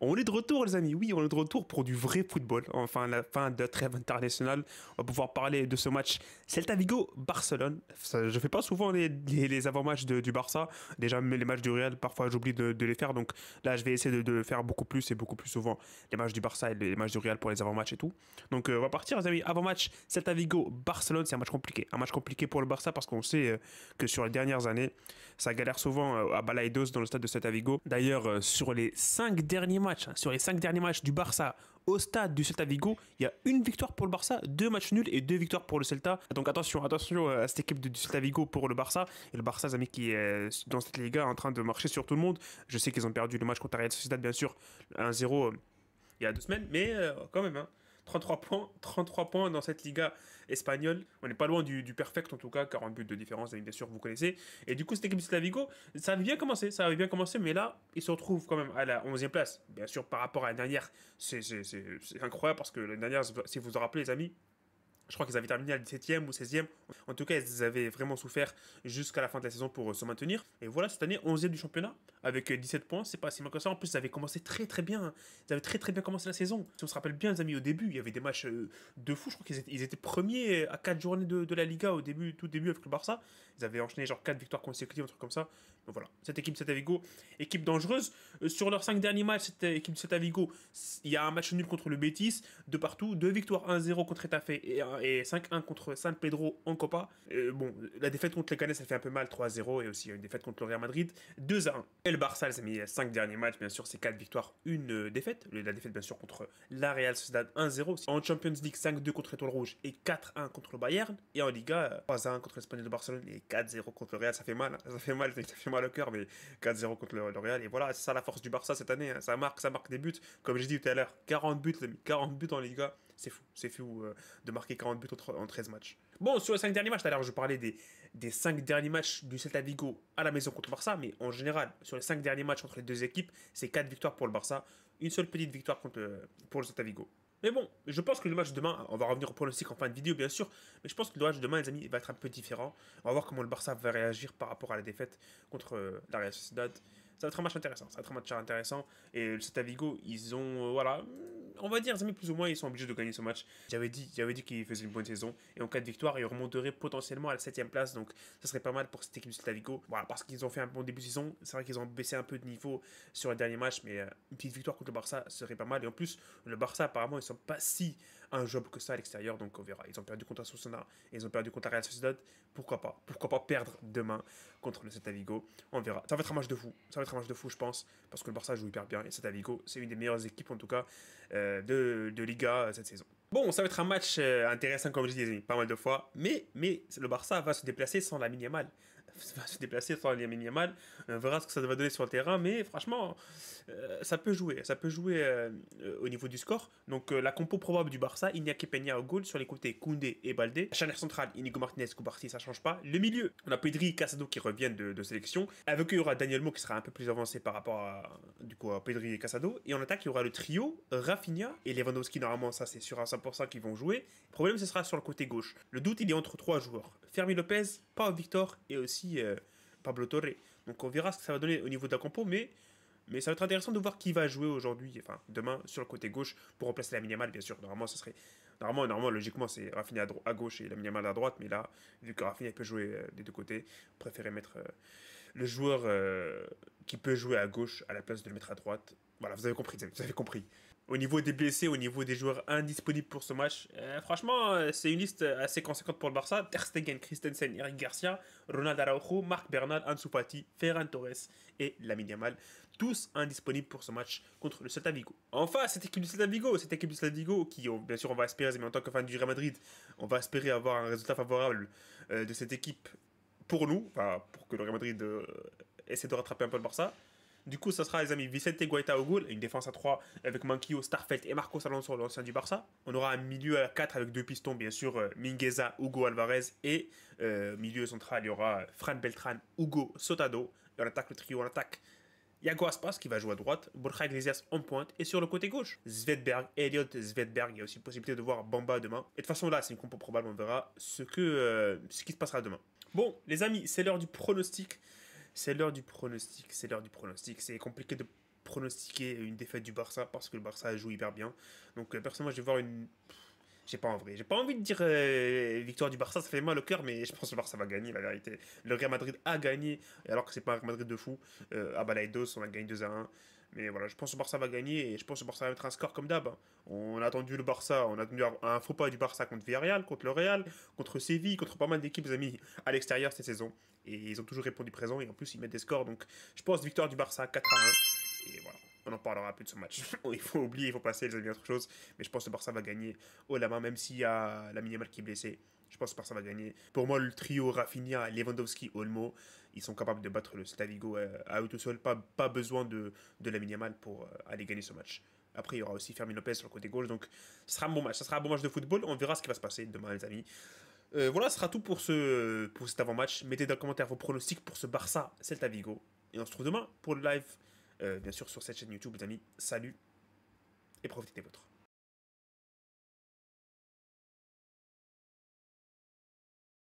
On est de retour, les amis. Oui, on est de retour pour du vrai football. Enfin, la fin de trêve internationale. On va pouvoir parler de ce match Celta Vigo-Barcelone. Je fais pas souvent les avant-matchs du Barça. Déjà, même les matchs du Real, parfois j'oublie de les faire. Donc là, je vais essayer de faire beaucoup plus et beaucoup plus souvent les matchs du Barça et les matchs du Real pour les avant-matchs et tout. Donc, on va partir, les amis. Avant-match Celta Vigo-Barcelone, c'est un match compliqué. Un match compliqué pour le Barça parce qu'on sait que sur les dernières années, ça galère souvent à Balaidos dans le stade de Celta Vigo. D'ailleurs, sur les 5 derniers matchs, sur les 5 derniers matchs du Barça au stade du Celta Vigo, il y a une victoire pour le Barça, 2 matchs nuls et 2 victoires pour le Celta. Donc attention à cette équipe du Celta Vigo pour le Barça. Et le Barça, les amis, qui est dans cette Liga en train de marcher sur tout le monde. Je sais qu'ils ont perdu le match contre la Real Sociedad, bien sûr, 1-0 il y a 2 semaines, mais quand même, hein. 33 points dans cette Liga espagnole. On n'est pas loin du perfect en tout cas, 40 buts de différence, bien sûr, vous connaissez. Et du coup, cette équipe de Celta Vigo, ça avait bien commencé, mais là, ils se retrouvent quand même à la 11e place. Bien sûr, par rapport à la dernière, c'est incroyable parce que la dernière, si vous vous rappelez, les amis, je crois qu'ils avaient terminé à la 17e ou 16e. En tout cas, ils avaient vraiment souffert jusqu'à la fin de la saison pour se maintenir. Et voilà, cette année, 11e du championnat, avec 17 points. C'est pas si mal que ça. En plus, ils avaient commencé très très bien, hein. Ils avaient très très bien commencé la saison. Si on se rappelle bien, les amis, au début, il y avait des matchs de fou. Je crois qu'ils étaient premiers à 4 journées de la Liga au début, tout début avec le Barça. Ils avaient enchaîné genre 4 victoires consécutives, un truc comme ça. Donc voilà, cette équipe de Celta Vigo, équipe dangereuse. Sur leurs 5 derniers matchs, cette équipe de Celta Vigo, il y a un match nul contre le Betis, de partout, 2 victoires 1-0 contre Etafé et 5-1 contre San Pedro en Copa. Bon, la défaite contre les Canes, ça fait un peu mal, 3-0, et aussi une défaite contre le Real Madrid, 2-1. Et le Barça, les amis, 5 derniers matchs, bien sûr, c'est 4 victoires, une défaite. La défaite, bien sûr, contre la Real Sociedad, 1-0. En Champions League, 5-2 contre Étoile Rouge et 4-1 contre le Bayern. Et en Liga, 3-1 contre l'Espagnol de Barcelone et 4-0 contre le Real. Ça fait mal, hein. Ça fait mal au cœur, mais 4-0 contre le Real. Et voilà, c'est ça la force du Barça cette année, hein. Ça marque des buts. Comme j'ai dit tout à l'heure, 40 buts, les amis, 40 buts en Liga. C'est fou de marquer 40 buts en 13 matchs. Bon, sur les 5 derniers matchs, tout à l'heure, je parlais des 5 derniers matchs du Celta Vigo à la maison contre le Barça, mais en général, sur les 5 derniers matchs entre les deux équipes, c'est 4 victoires pour le Barça, une seule petite victoire pour le Celta Vigo. Mais bon, je pense que le match de demain, on va revenir au pronostic en fin de vidéo, bien sûr, mais je pense que le match de demain, les amis, va être un peu différent. On va voir comment le Barça va réagir par rapport à la défaite contre la Real Sociedad. Ça va être un match intéressant, ça va être un match intéressant. Et le Celta Vigo, ils ont, voilà, on va dire, les amis, plus ou moins, ils sont obligés de gagner ce match. J'avais dit qu'ils faisaient une bonne saison. Et en cas de victoire, ils remonteraient potentiellement à la 7ème place. Donc, ça serait pas mal pour cette équipe du Celta Vigo. Voilà, parce qu'ils ont fait un bon début de saison. C'est vrai qu'ils ont baissé un peu de niveau sur les derniers matchs. Mais une petite victoire contre le Barça serait pas mal. Et en plus, le Barça, apparemment, ils sont pas si injouables que ça à l'extérieur. Donc, on verra. Ils ont perdu contre Osasuna et ils ont perdu contre la Real Sociedad. Pourquoi pas? Pourquoi pas perdre demain contre le Celta Vigo? On verra. Ça va être un match de fou. Ça va être un match de fou, je pense. Parce que le Barça joue hyper bien. Et Celta Vigo, c'est une des meilleures équipes, en tout cas, de Liga cette saison. Bon, ça va être un match intéressant, comme je disais, pas mal de fois. Mais le Barça va se déplacer sans la Yamal. Va se déplacer sans la Yamal. On verra ce que ça va donner sur le terrain. Mais franchement, ça peut jouer. Ça peut jouer au niveau du score. Donc, la compo probable du Barça, Iñaki Peña au goal. Sur les côtés, Koundé et Baldé. La charnière centrale, Inigo Martinez, Koubarsi, ça change pas. Le milieu, on a Pedri et Casado qui reviennent de sélection. Avec eux, il y aura Daniel Mo qui sera un peu plus avancé par rapport à Pedri et Casado. Et en attaque, il y aura le trio, Rafinha et Lewandowski. Normalement, ça c'est sûr à 100% qu'ils vont jouer. Le problème, ce sera sur le côté gauche. Le doute, il est entre 3 joueurs. Fermi Lopez, Pau Victor et aussi Pablo Torre. Donc on verra ce que ça va donner au niveau de la compo, mais ça va être intéressant de voir qui va jouer aujourd'hui, enfin demain, sur le côté gauche pour remplacer la Yamal, bien sûr. Normalement, ce serait. Normalement, logiquement, c'est Rafinha à gauche et la Yamal à droite, mais là, vu que Rafinha peut jouer des deux côtés, préférer mettre le joueur qui peut jouer à gauche à la place de le mettre à droite. Voilà, vous avez compris, vous avez compris. Au niveau des blessés, au niveau des joueurs indisponibles pour ce match, franchement, c'est une liste assez conséquente pour le Barça. Ter Stegen, Christensen, Eric Garcia, Ronald Araujo, Marc Bernal, Ansu Fati, Ferran Torres et Lamine Yamal. Tous indisponibles pour ce match contre le Celta Vigo. Enfin, cette équipe du Celta Vigo qui, bien sûr, on va espérer, mais en tant que fan du Real Madrid, on va espérer avoir un résultat favorable de cette équipe pour nous, enfin, pour que le Real Madrid essaie de rattraper un peu le Barça. Du coup, ça sera, les amis, Vicente Guaita au goal, une défense à 3 avec Manquillo, Starfelt et Marcos Alonso, l'ancien du Barça. On aura un milieu à 4 avec 2 pistons, bien sûr, Mingueza, Hugo Alvarez. Et milieu central, il y aura Fran Beltran, Hugo Sotado. Et on attaque le trio, on attaque Iago Aspas qui va jouer à droite, Borja Iglesias en pointe, et sur le côté gauche, Svedberg, Elliot Svedberg. Il y a aussi possibilité de voir Bamba demain. Et de toute façon, là, c'est une compo probable, on verra ce qui se passera demain. Bon, les amis, c'est l'heure du pronostic. C'est l'heure du pronostic. C'est compliqué de pronostiquer une défaite du Barça parce que le Barça joue hyper bien. Donc, personnellement, je vais voir une. J'ai pas en vrai. J'ai pas envie de dire victoire du Barça, ça fait mal au cœur, mais je pense que le Barça va gagner, la vérité. Le Real Madrid a gagné, alors que c'est pas un Real Madrid de fou. À Balaidos, on a gagné 2-1. Mais voilà, je pense que le Barça va gagner et je pense que le Barça va mettre un score comme d'hab, hein. On a attendu le Barça, on a attendu un faux pas du Barça contre Villarreal, contre le Real, contre Séville, contre pas mal d'équipes, les amis, à l'extérieur cette saison. Et ils ont toujours répondu présent et en plus ils mettent des scores. Donc je pense victoire du Barça 4-1. Et voilà. On en parlera plus de ce match. Il faut oublier, il faut passer, les amis, autre chose. Mais je pense que le Barça va gagner haut la main, même s'il y a la minimale qui est blessée. Je pense que le Barça va gagner. Pour moi, le trio Rafinha, Lewandowski, Olmo, ils sont capables de battre le Celta Vigo à eux tout seuls. Pas besoin de la minimale pour aller gagner ce match. Après, il y aura aussi Fermin Lopez sur le côté gauche. Donc, ce sera un bon match. Ce sera un bon match de football. On verra ce qui va se passer demain, les amis. Voilà, ce sera tout pour cet avant-match. Mettez dans les commentaires vos pronostics pour ce Barça Celta Vigo. Et on se retrouve demain pour le live, bien sûr, sur cette chaîne YouTube, les amis. Salut et profitez des vôtres.